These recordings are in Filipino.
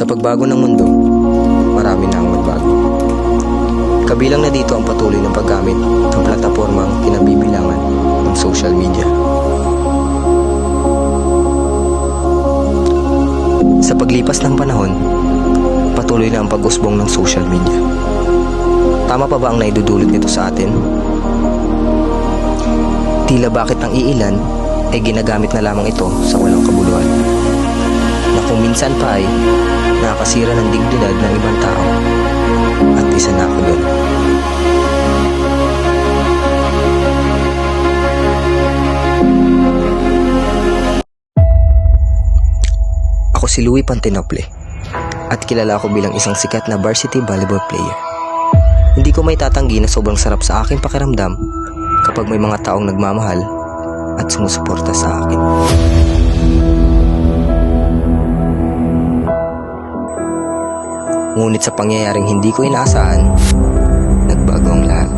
Sa pagbago ng mundo, marami na ang magbago. Kabilang na dito ang patuloy ng paggamit ng platapormang kinabibilangan ng social media. Sa paglipas ng panahon, patuloy na ang pag-usbong ng social media. Tama pa ba ang naidudulot nito sa atin? Tila bakit ang iilan ay ginagamit na lamang ito sa walang kabuluhan, na kung minsan pa ay nakakasira ng dignidad ng ibang tao, at isa na ako doon. Ako si Louie Pantinople at kilala ako bilang isang sikat na varsity volleyball player. Hindi ko may tatanggi na sobrang sarap sa aking pakiramdam kapag may mga taong nagmamahal at sumusuporta sa akin. Ngunit sa pangyayaring hindi ko inaasahan, nagbago ang lahat.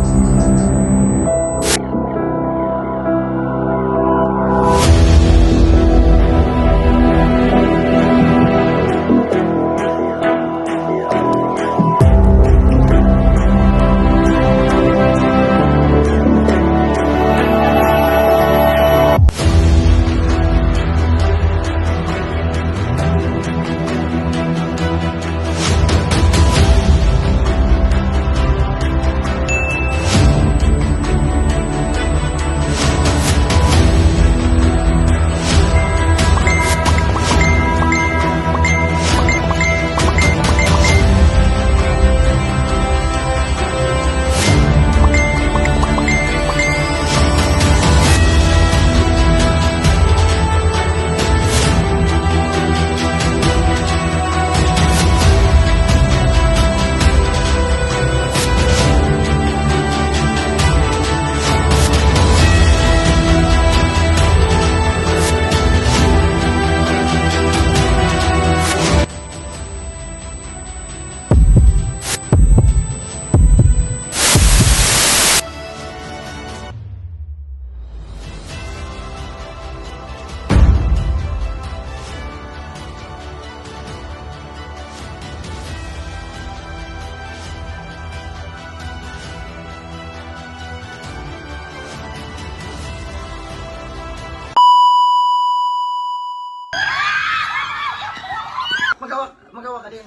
Magawa ka din.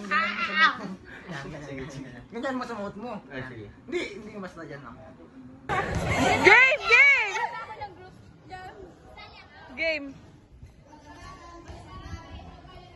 Ganyan mo sa mouth mo. Hindi basta dyan lang. Game! Game! Game!